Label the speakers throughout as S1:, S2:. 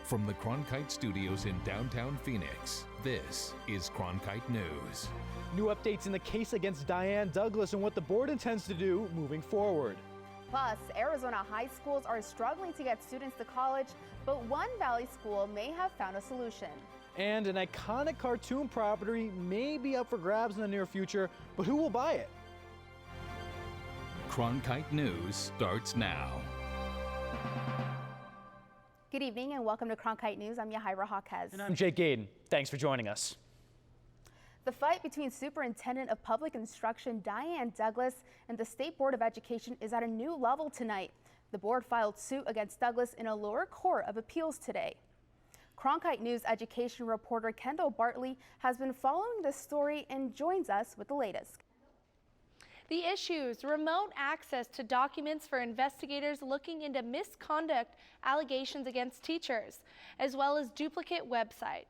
S1: From the Cronkite studios in downtown Phoenix, this is Cronkite News.
S2: New updates in the case against Diane Douglas and what the board intends to do moving forward.
S3: Plus, Arizona high schools are struggling to get students to college, but one Valley school may have found a solution.
S2: And an iconic cartoon property may be up for grabs in the near future, but who will buy it?
S1: Cronkite News starts now.
S3: Good evening and welcome to Cronkite News. I'm Yahaira Hawkes.
S2: And I'm Jake Gaden. Thanks for joining us.
S3: The fight between Superintendent of Public Instruction Diane Douglas and the State Board of Education is at a new level tonight. The board filed suit against Douglas in a lower court of appeals today. Cronkite News education reporter Kendall Bartley has been following this story and joins us with the latest.
S4: The issues: remote access to documents for investigators looking into misconduct allegations against teachers, as well as duplicate website.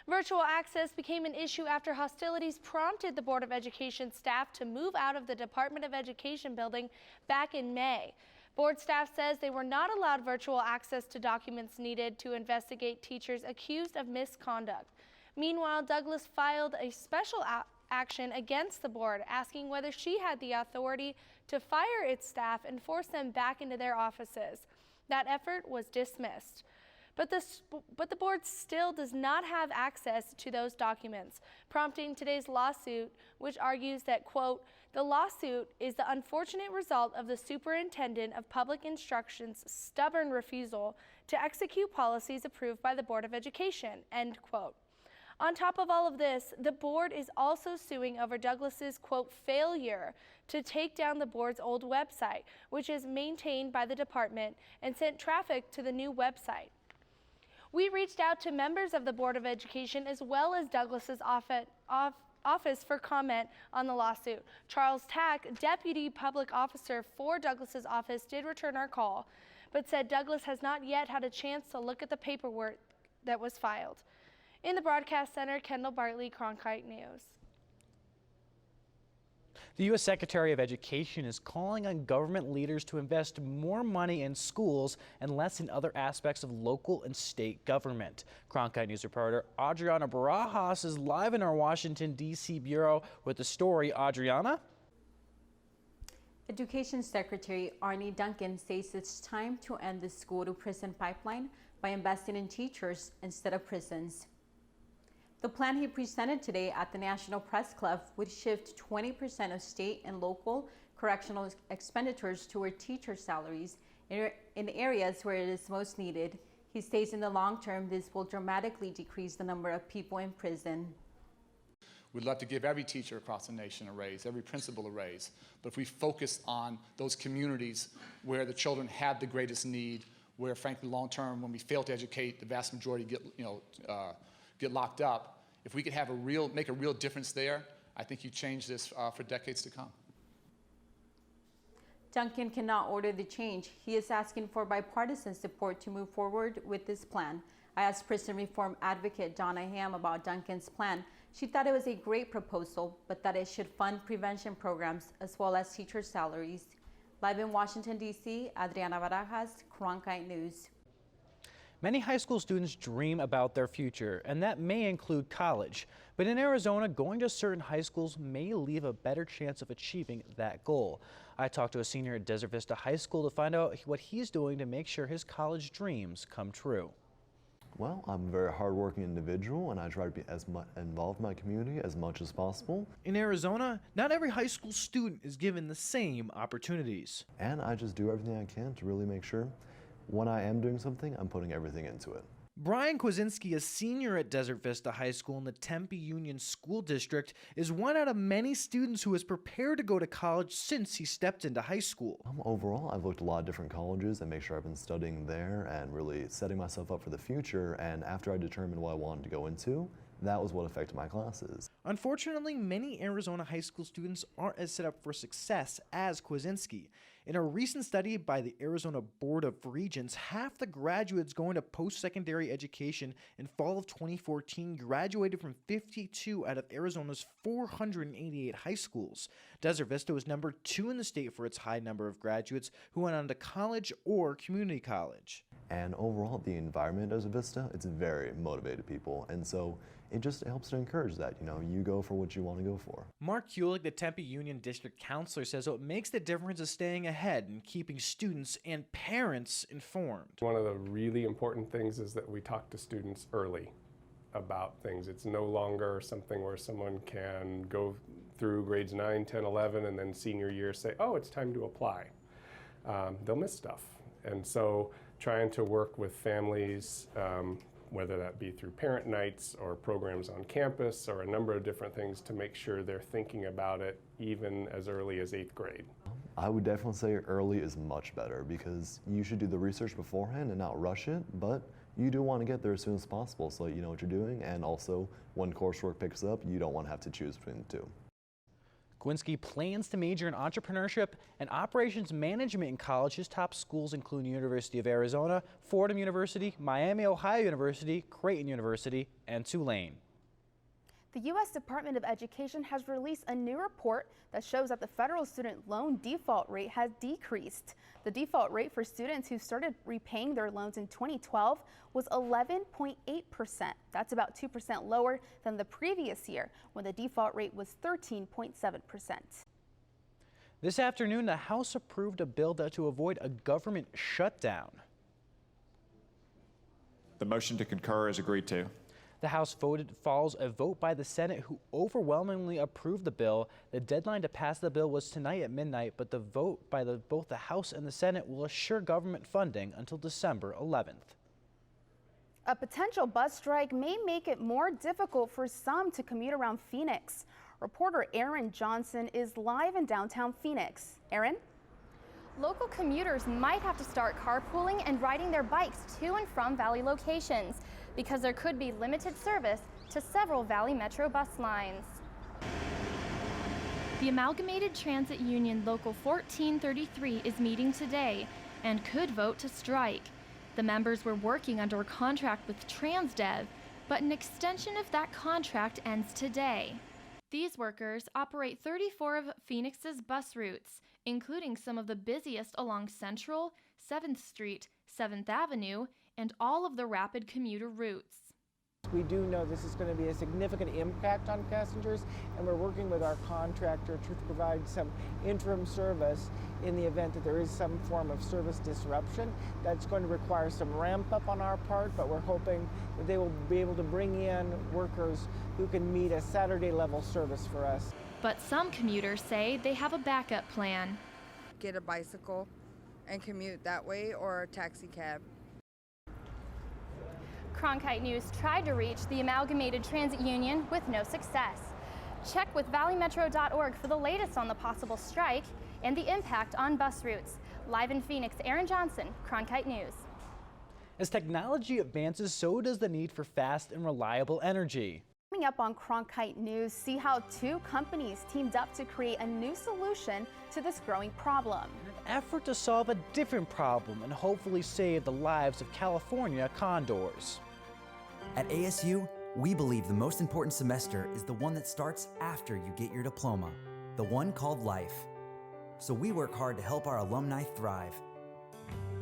S4: Virtual access became an issue after hostilities prompted the Board of Education staff to move out of the Department of Education building back in May. Board staff says they were not allowed virtual access to documents needed to investigate teachers accused of misconduct. Meanwhile, Douglas filed a special action against the board, asking whether she had the authority to fire its staff and force them back into their offices. That effort was dismissed. But the board still does not have access to those documents, prompting today's lawsuit, which argues that, quote, the lawsuit is the unfortunate result of the Superintendent of Public Instruction's stubborn refusal to execute policies approved by the Board of Education, end quote. On top of all of this, the board is also suing over Douglas's, quote, failure to take down the board's old website, which is maintained by the department, and sent traffic to the new website. We reached out to members of the Board of Education as well as Douglas's office for comment on the lawsuit. Charles Tack, Deputy Public Officer for Douglas's office, did return our call, but said Douglas has not yet had a chance to look at the paperwork that was filed. In the broadcast center, Kendall Bartley, Cronkite News.
S2: The U.S. Secretary of Education is calling on government leaders to invest more money in schools and less in other aspects of local and state government. Cronkite News reporter Adriana Barajas is live in our Washington, D.C. bureau with the story. Adriana?
S5: Education Secretary Arne Duncan says it's time to end the school-to-prison pipeline by investing in teachers instead of prisons. The plan he presented today at the National Press Club would shift 20% of state and local correctional expenditures toward teacher salaries in areas where it is most needed. He states in the long term, this will dramatically decrease the number of people in prison.
S6: We'd love to give every teacher across the nation a raise, every principal a raise. But if we focus on those communities where the children have the greatest need, where frankly long term, when we fail to educate, the vast majority get locked up. If we could have make a real difference there, I think you change this for decades to come.
S5: Duncan cannot order the change. He is asking for bipartisan support to move forward with this plan. I asked prison reform advocate Donna Ham about Duncan's plan. She thought it was a great proposal, but that it should fund prevention programs as well as teacher salaries. Live in Washington, D.C., Adriana Barajas, Cronkite News.
S2: Many high school students dream about their future, and that may include college. But in Arizona, going to certain high schools may leave a better chance of achieving that goal. I talked to a senior at Desert Vista High School to find out what he's doing to make sure his college dreams come true.
S7: Well, I'm a very hardworking individual, and I try to be as much involved in my community as much as possible.
S2: In Arizona, not every high school student is given the same opportunities.
S7: And I just do everything I can to really make sure when I am doing something, I'm putting everything into it.
S2: Brian Kwasinski, a senior at Desert Vista High School in the Tempe Union School District, is one out of many students who is prepared to go to college since he stepped into high school.
S7: Overall, I've looked at a lot of different colleges and make sure I've been studying there and really setting myself up for the future. And after I determined what I wanted to go into, that was what affected my classes.
S2: Unfortunately, many Arizona high school students aren't as set up for success as Kwasinski. In a recent study by the Arizona Board of Regents, half the graduates going to post-secondary education in fall of 2014 graduated from 52 out of Arizona's 488 high schools. Desert Vista was number 2 in the state for its high number of graduates who went on to college or community college.
S7: And overall, the environment as a Vista, it's very motivated people. And so it just helps to encourage that, you go for what you want to go for.
S2: Mark Hewlett, the Tempe Union District Counselor, says what makes the difference is staying ahead and keeping students and parents informed.
S8: One of the really important things is that we talk to students early about things. It's no longer something where someone can go through grades 9, 10, 11, and then senior year say, oh, it's time to apply. They'll miss stuff. And so trying to work with families, whether that be through parent nights or programs on campus or a number of different things to make sure they're thinking about it even as early as 8th grade.
S7: I would definitely say early is much better because you should do the research beforehand and not rush it, but you do want to get there as soon as possible so that you know what you're doing, and also when coursework picks up, you don't want to have to choose between the two.
S2: Kowinski plans to major in entrepreneurship and operations management in college. His top schools include University of Arizona, Fordham University, Miami Ohio University, Creighton University, and Tulane. The U.S. Department of Education has released a new report that shows that the federal student loan default rate has decreased. The default rate for students who started repaying their loans in 2012 was 11.8%. That's about 2% lower than the previous year, when the default rate was 13.7%. This afternoon, the House approved a bill to avoid a government shutdown.
S9: The motion to concur is agreed to.
S2: The House voted follows a vote by the Senate, who overwhelmingly approved the bill. The deadline to pass the bill was tonight at midnight, but the vote by both the House and the Senate will assure government funding until December 11th. A potential bus strike may make it more difficult for some to commute around Phoenix. Reporter Aaron Johnson is live in downtown Phoenix. Aaron?
S10: Local commuters might have to start carpooling and riding their bikes to and from Valley locations because there could be limited service to several Valley Metro bus lines. The Amalgamated Transit Union Local 1433 is meeting today and could vote to strike. The members were working under a contract with TransDev, but an extension of that contract ends today. These workers operate 34 of Phoenix's bus routes, including some of the busiest along Central, 7th Street, 7th Avenue, and all of the rapid commuter routes.
S11: We do know this is going to be a significant impact on passengers, and we're working with our contractor to provide some interim service in the event that there is some form of service disruption. That's going to require some ramp up on our part, but we're hoping that they will be able to bring in workers who can meet a Saturday level service for us.
S10: But some commuters say they have a backup plan.
S12: Get a bicycle and commute that way, or a taxi cab.
S10: Cronkite News tried to reach the Amalgamated Transit Union with no success. Check with valleymetro.org for the latest on the possible strike and the impact on bus routes. Live in Phoenix, Aaron Johnson, Cronkite News.
S2: As technology advances, so does the need for fast and reliable energy. Coming up on Cronkite News, see how two companies teamed up to create a new solution to this growing problem. An effort to solve a different problem and hopefully save the lives of California condors.
S13: At ASU, we believe the most important semester is the one that starts after you get your diploma, the one called life. So we work hard to help our alumni thrive,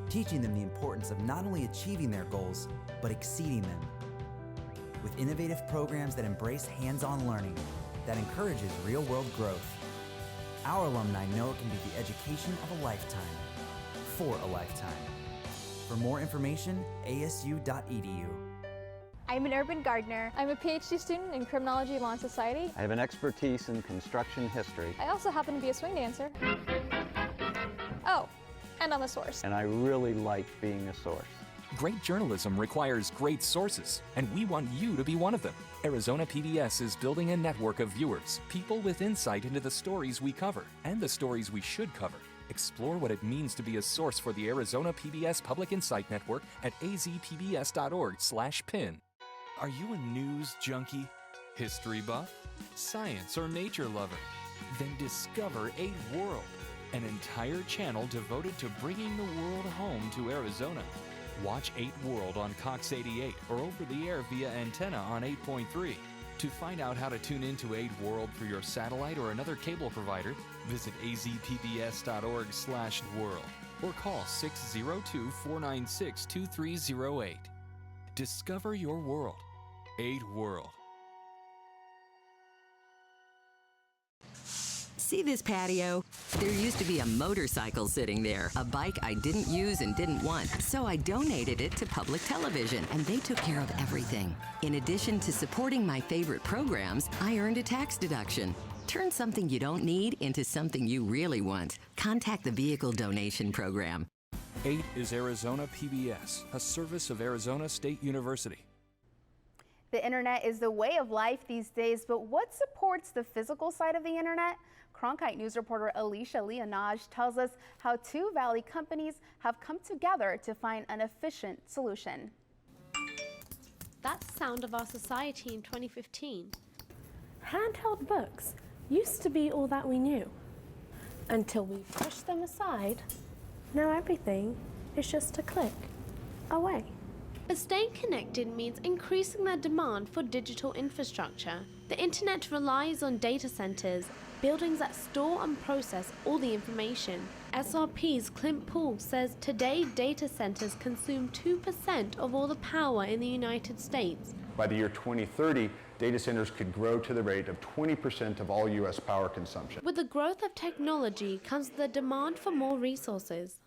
S13: teaching them the importance of not only achieving their goals, but exceeding them. With innovative programs that embrace hands-on learning that encourages real-world growth. Our alumni know it can be the education of a lifetime, for a lifetime. For more information, asu.edu.
S14: I'm an urban gardener. I'm a PhD student in criminology law and society.
S15: I have an expertise in construction history.
S14: I also happen to be a swing dancer. Oh, and I'm a source.
S15: And I really like being a source.
S1: Great journalism requires great sources, and we want you to be one of them. Arizona PBS is building a network of viewers, people with insight into the stories we cover and the stories we should cover. Explore what it means to be a source for the Arizona PBS Public Insight Network at azpbs.org/pin.
S16: Are you a news junkie, history buff, science or nature lover? Then discover 8 World, an entire channel devoted to bringing the world home to Arizona. Watch 8 World on Cox 88 or over the air via antenna on 8.3. To find out how to tune into 8 World through your satellite or another cable provider, visit azpbs.org/world. or call 602-496-2308. Discover your world. 8 World.
S17: See this patio? There used to be a motorcycle sitting there, a bike I didn't use and didn't want, so I donated it to public television, and they took care of everything. In addition to supporting my favorite programs, I earned a tax deduction. Turn something you don't need into something you really want. Contact the Vehicle Donation Program.
S1: 8 is Arizona PBS, a service of Arizona State University.
S3: The internet is the way of life these days, but what supports the physical side of the internet? Cronkite News reporter Alicia Leonage tells us how 2 Valley companies have come together to find an efficient solution.
S18: That's the sound of our society in 2015. Handheld books used to be all that we knew, until we pushed them aside. Now everything is just a click away. But staying connected means increasing the demand for digital infrastructure. The internet relies on data centers, buildings that store and process all the information. SRP's Clint Poole says today data centers consume 2% of all the power in the United States.
S19: By the year 2030, data centers could grow to the rate of 20% of all U.S. power consumption.
S18: With the growth of technology comes the demand for more resources.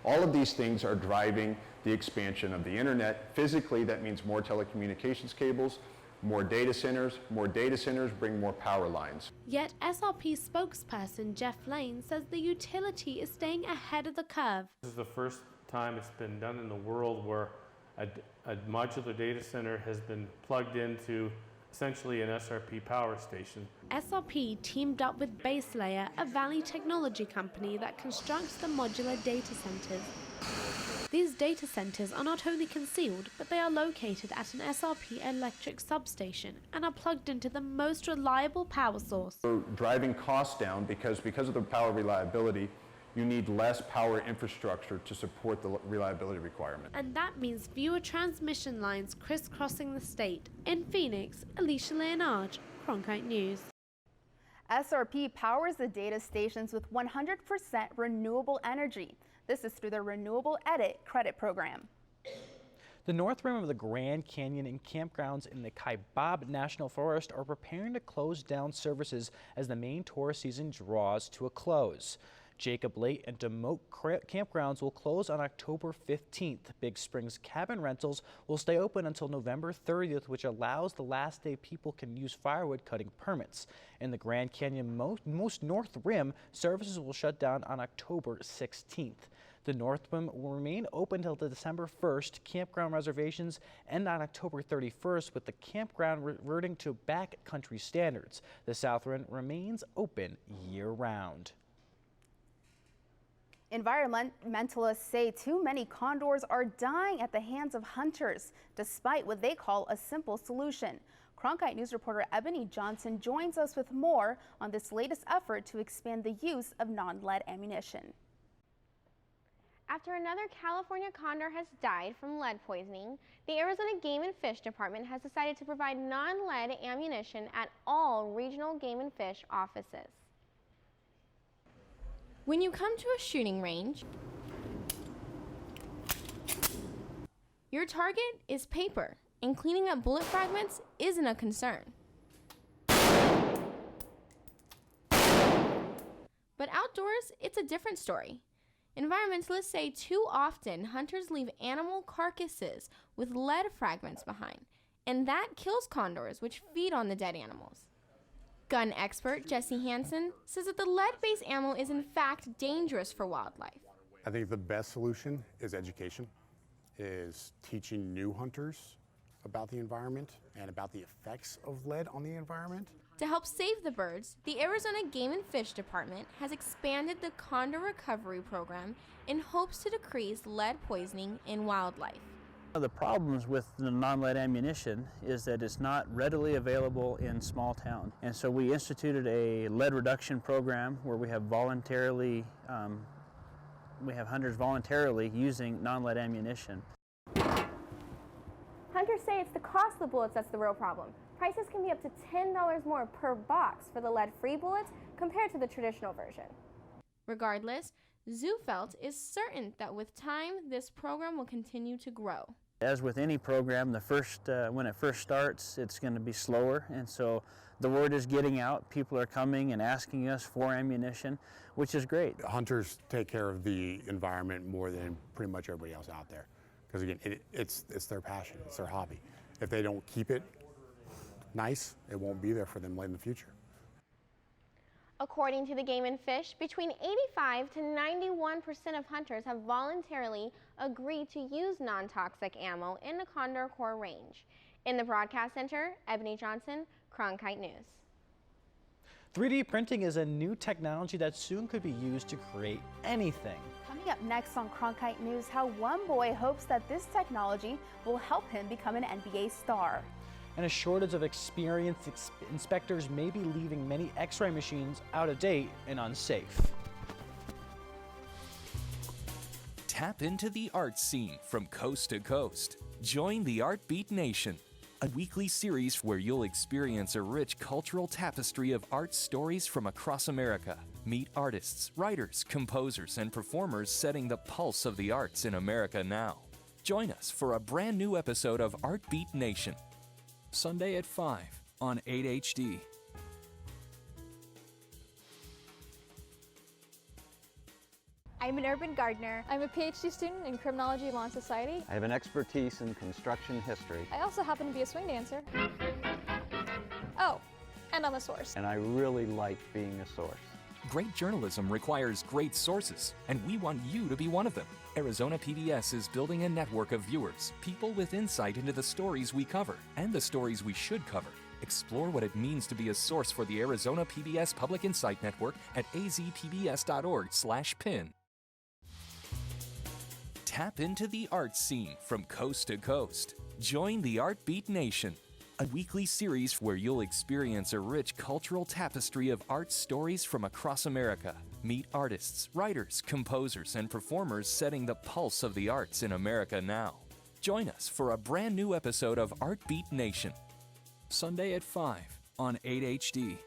S19: All of these things are driving the expansion of the internet. Physically, that means more telecommunications cables, more data centers bring more power lines.
S18: Yet SRP spokesperson Jeff Lane says the utility is staying ahead of the curve.
S20: This is the first time it's been done in the world where a modular data center has been plugged into essentially an SRP power station.
S18: SRP teamed up with Baselayer, a Valley technology company that constructs the modular data centers. These data centers are not only concealed, but they are located at an SRP electric substation and are plugged into the most reliable power source.
S19: We're driving costs down because of the power reliability, you need less power infrastructure to support the reliability requirement.
S18: And that means fewer transmission lines crisscrossing the state. In Phoenix, Alicia Leonage, Cronkite News.
S3: SRP powers the data stations with 100% renewable energy. This is through the Renewable Edit Credit Program.
S2: The north rim of the Grand Canyon and campgrounds in the Kaibab National Forest are preparing to close down services as the main tourist season draws to a close. Jacob Lake and Demote campgrounds will close on October 15th. Big Springs cabin rentals will stay open until November 30th, which allows the last day people can use firewood cutting permits. In the Grand Canyon most north rim, services will shut down on October 16th. The North Rim will remain open until December 1st. Campground reservations end on October 31st, with the campground reverting to backcountry standards. The South Rim remains open year-round.
S3: Environmentalists say too many condors are dying at the hands of hunters, despite what they call a simple solution. Cronkite News reporter Ebony Johnson joins us with more on this latest effort to expand the use of non-lead ammunition.
S21: After another California condor has died from lead poisoning, the Arizona Game and Fish Department has decided to provide non-lead ammunition at all regional game and fish offices.
S22: When you come to a shooting range, your target is paper, and cleaning up bullet fragments isn't a concern. But outdoors, it's a different story. Environmentalists say too often hunters leave animal carcasses with lead fragments behind, and that kills condors, which feed on the dead animals. Gun expert Jesse Hansen says that the lead-based ammo is in fact dangerous for wildlife.
S23: I think the best solution is education, is teaching new hunters about the environment and about the effects of lead on the environment.
S22: To help save the birds, the Arizona Game and Fish Department has expanded the condor recovery program in hopes to decrease lead poisoning in wildlife.
S24: The problems with the non-lead ammunition is that it's not readily available in small town. And so we instituted a lead reduction program where we have hunters voluntarily using non-lead ammunition.
S21: Hunters say it's the cost of the bullets that's the real problem. Prices can be up to $10 more per box for the lead-free bullets compared to the traditional version.
S22: Regardless, Zufelt is certain that with time, this program will continue to grow.
S24: As with any program, when it first starts, it's going to be slower, and so the word is getting out. People are coming and asking us for ammunition, which is great.
S23: Hunters take care of the environment more than pretty much everybody else out there, because again, it's their passion, it's their hobby. If they don't keep it nice, it won't be there for them late in the future.
S21: According to the Game and Fish, between 85 to 91% of hunters have voluntarily agreed to use non-toxic ammo in the Condor Corps range. In the Broadcast Center, Ebony Johnson, Cronkite News.
S2: 3D printing is a new technology that soon could be used to create anything.
S3: Coming up next on Cronkite News, how one boy hopes that this technology will help him become an NBA star.
S2: And a shortage of experienced inspectors may be leaving many X-ray machines out of date and unsafe.
S1: Tap into the art scene from coast to coast. Join the Art Beat Nation, a weekly series where you'll experience a rich cultural tapestry of art stories from across America. Meet artists, writers, composers, and performers setting the pulse of the arts in America now. Join us for a brand new episode of Art Beat Nation. Sunday at 5 on 8HD.
S14: I'm an urban gardener. I'm a PhD student in criminology law and society.
S15: I have an expertise in construction history.
S14: I also happen to be a swing dancer. Oh, and I'm a source.
S15: And I really like being a source.
S1: Great journalism requires great sources, and we want you to be one of them. Arizona PBS is building a network of viewers, people with insight into the stories we cover and the stories we should cover. Explore what it means to be a source for the Arizona PBS Public Insight Network at azpbs.org/pin. Tap into the art scene from coast to coast. Join the Art Beat Nation, a weekly series where you'll experience a rich cultural tapestry of art stories from across America. Meet artists, writers, composers, and performers setting the pulse of the arts in America now. Join us for a brand new episode of Art Beat Nation. Sunday at 5 on 8HD.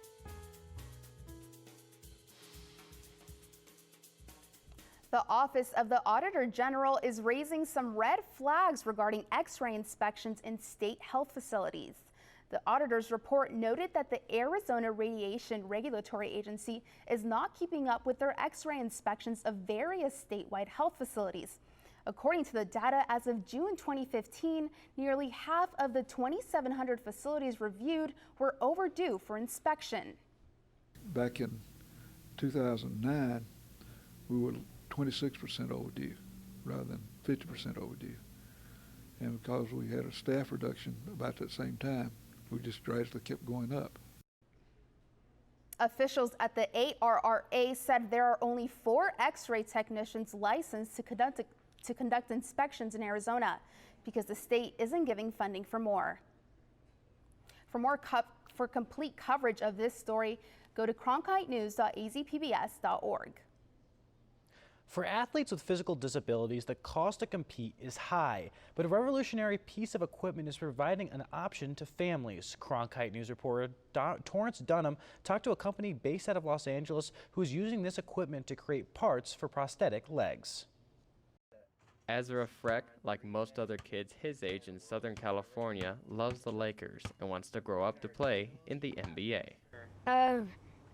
S3: The Office of the Auditor General is raising some red flags regarding X-ray inspections in state health facilities. The auditor's report noted that the Arizona Radiation Regulatory Agency is not keeping up with their X-ray inspections of various statewide health facilities. According to the data, as of June 2015, nearly half of the 2,700 facilities reviewed were overdue for inspection.
S4: Back in 2009, we were 26% overdue rather than 50% overdue. And because we had a staff reduction about that same time, we just gradually kept going up.
S3: Officials at the ARRA said there are only 4 X-ray technicians licensed to conduct inspections in Arizona because the state isn't giving funding for more. For complete coverage of this story, go to cronkitenews.azpbs.org.
S2: For athletes with physical disabilities, the cost to compete is high, but a revolutionary piece of equipment is providing an option to families. Cronkite News reporter Torrance Dunham talked to a company based out of Los Angeles who's using this equipment to create parts for prosthetic legs.
S5: Ezra Freck, like most other kids his age in Southern California, loves the Lakers and wants to grow up to play in the NBA.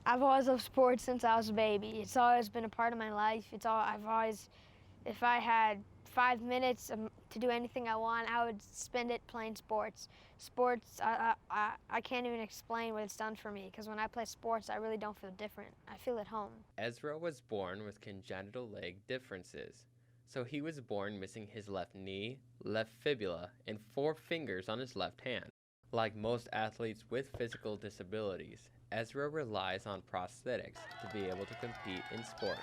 S6: I've always loved sports since I was a baby. It's always been a part of my life. If I had 5 minutes to do anything I want, I would spend it playing sports. Sports, I can't even explain what it's done for me, because when I play sports, I really don't feel different. I feel at home.
S5: Ezra was born with congenital leg differences. So he was born missing his left knee, left fibula, and 4 fingers on his left hand. Like most athletes with physical disabilities, Ezra relies on prosthetics to be able to compete in sports.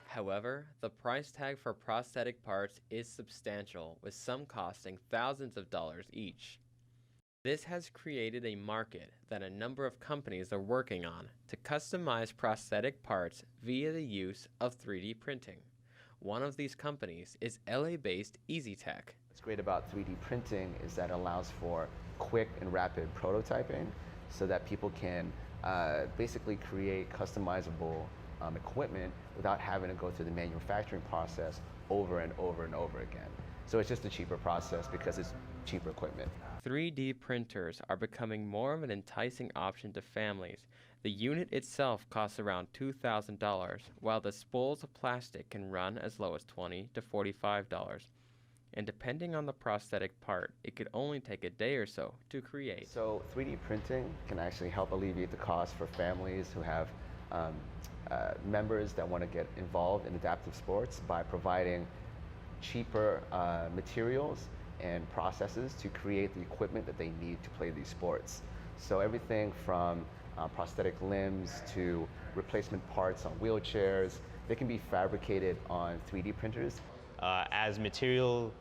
S5: However, the price tag for prosthetic parts is substantial, with some costing thousands of dollars each. This has created a market that a number of companies are working on to customize prosthetic parts via the use of 3D printing. One of these companies is LA-based EasyTech.
S8: What's great about 3D printing is that it allows for quick and rapid prototyping so that people can
S7: basically create customizable equipment without having to go through the manufacturing process over and over and over again. So it's just a cheaper process because it's cheaper equipment.
S5: 3D printers are becoming more of an enticing option to families. The unit itself costs around $2,000, while the spools of plastic can run as low as $20 to $45. And depending on the prosthetic part, it could only take a day or so to create.
S7: So 3D printing can actually help alleviate the cost for families who have members that want to get involved in adaptive sports by providing cheaper materials and processes to create the equipment that they need to play these sports. So everything from prosthetic limbs to replacement parts on wheelchairs, they can be fabricated on 3D printers.
S8: As material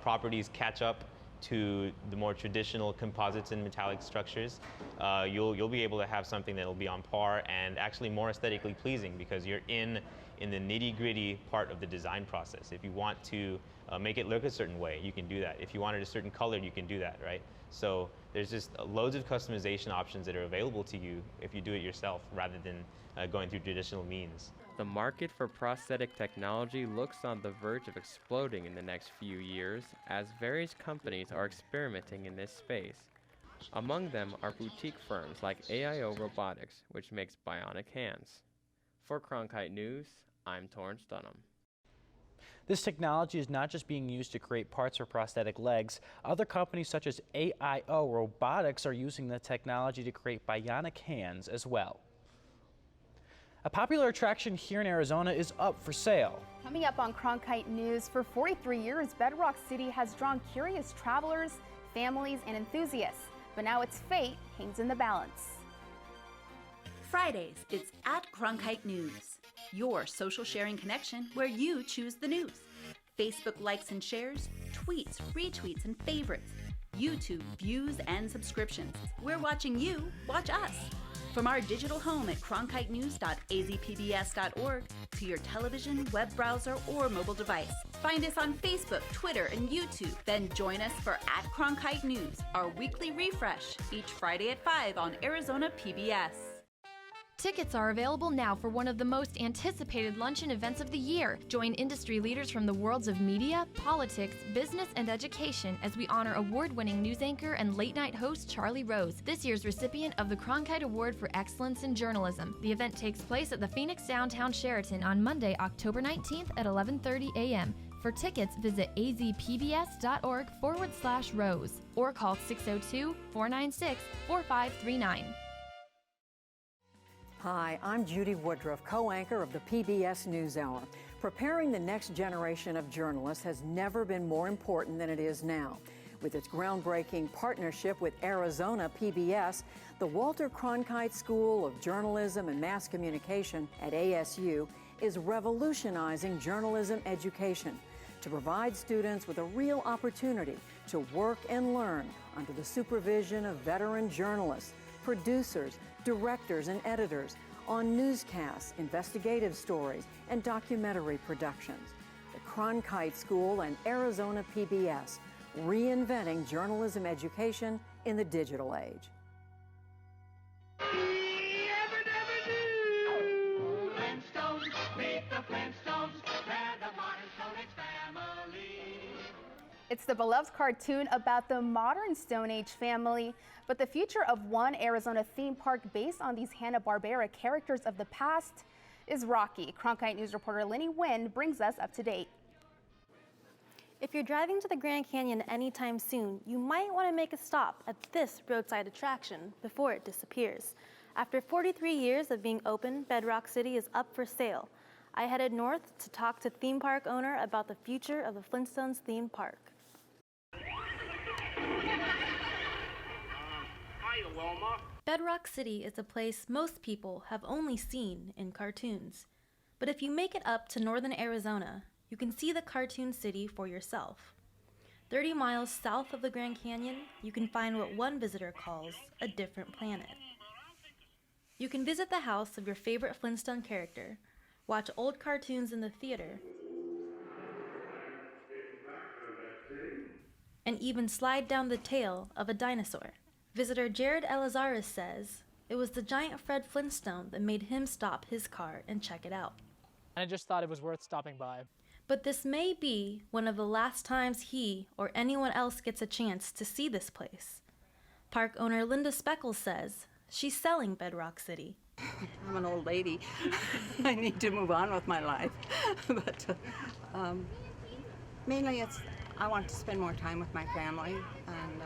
S8: properties catch up to the more traditional composites and metallic structures, you'll be able to have something that will be on par and actually more aesthetically pleasing because you're in the nitty-gritty part of the design process. If you want to make it look a certain way, you can do that. If you want it a certain color, you can do that, right? So there's just loads of customization options that are available to you if you do it yourself rather than going through traditional means.
S5: The market for prosthetic technology looks on the verge of exploding in the next few years as various companies are experimenting in this space. Among them are boutique firms like AIO Robotics, which makes bionic hands. For Cronkite News, I'm Torrance Dunham.
S2: This technology is not just being used to create parts for prosthetic legs. Other companies such as AIO Robotics are using the technology to create bionic hands as well. A popular attraction here in Arizona is up for sale.
S3: Coming up on Cronkite News, for 43 years, Bedrock City has drawn curious travelers, families, and enthusiasts. But now its fate hangs in the balance.
S9: Fridays, it's at Cronkite News, your social sharing connection where you choose the news. Facebook likes and shares, tweets, retweets, and favorites. YouTube views and subscriptions. We're watching you watch us. From our digital home at cronkitenews.azpbs.org to your television, web browser, or mobile device. Find us on Facebook, Twitter, and YouTube. Then join us for at Cronkite News, our weekly refresh, each Friday at 5 on Arizona PBS.
S10: Tickets are available now for one of the most anticipated luncheon events of the year. Join industry leaders from the worlds of media, politics, business, and education as we honor award-winning news anchor and late-night host Charlie Rose, this year's recipient of the Cronkite Award for Excellence in Journalism. The event takes place at the Phoenix Downtown Sheraton on Monday, October 19th at 11:30 a.m. For tickets, visit azpbs.org/Rose or call 602-496-4539.
S11: Hi, I'm Judy Woodruff, co-anchor of the PBS NewsHour. Preparing the next generation of journalists has never been more important than it is now. With its groundbreaking partnership with Arizona PBS, the Walter Cronkite School of Journalism and Mass Communication at ASU is revolutionizing journalism education to provide students with a real opportunity to work and learn under the supervision of veteran journalists, producers, directors, and editors on newscasts, investigative stories, and documentary productions. The Cronkite School and Arizona PBS, reinventing journalism education in the digital age.
S3: It's the beloved cartoon about the modern Stone Age family, but the future of one Arizona theme park based on these Hanna-Barbera characters of the past is rocky. Cronkite News reporter Lenny Wynn brings us up to date.
S25: If you're driving to the Grand Canyon anytime soon, you might want to make a stop at this roadside attraction before it disappears. After 43 years of being open, Bedrock City is up for sale. I headed north to talk to theme park owner about the future of the Flintstones theme park. Bedrock City is a place most people have only seen in cartoons. But if you make it up to northern Arizona, you can see the cartoon city for yourself. 30 miles south of the Grand Canyon, you can find what one visitor calls a different planet. You can visit the house of your favorite Flintstone character, watch old cartoons in the theater, and even slide down the tail of a dinosaur. Visitor Jared Elizaris says, it was the giant Fred Flintstone that made him stop his car and check it out.
S12: I just thought it was worth stopping by.
S25: But this may be one of the last times he or anyone else gets a chance to see this place. Park owner Linda Speckles says she's selling Bedrock City.
S13: I'm an old lady. I need to move on with my life. But mainly I want to spend more time with my family, and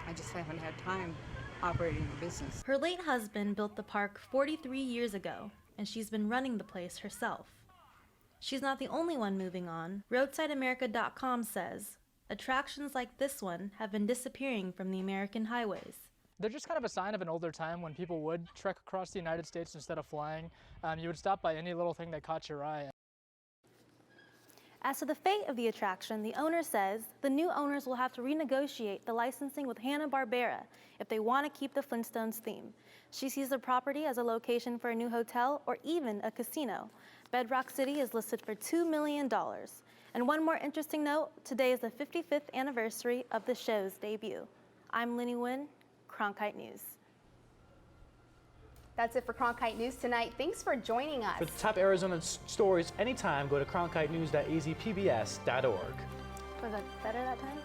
S13: I just haven't had time operating the business.
S25: Her late husband built the park 43 years ago, and she's been running the place herself. She's not the only one moving on. RoadsideAmerica.com says attractions like this one have been disappearing from the American highways.
S12: They're just kind of a sign of an older time when people would trek across the United States instead of flying. You would stop by any little thing that caught your eye.
S25: As to the fate of the attraction, the owner says the new owners will have to renegotiate the licensing with Hanna-Barbera if they want to keep the Flintstones theme. She sees the property as a location for a new hotel or even a casino. Bedrock City is listed for $2 million. And one more interesting note, today is the 55th anniversary of the show's debut. I'm Linny Nguyen, Cronkite News.
S3: That's it for Cronkite News tonight. Thanks for joining us.
S2: For the top Arizona stories anytime, go to cronkitenews.azpbs.org.
S3: Was that better that time?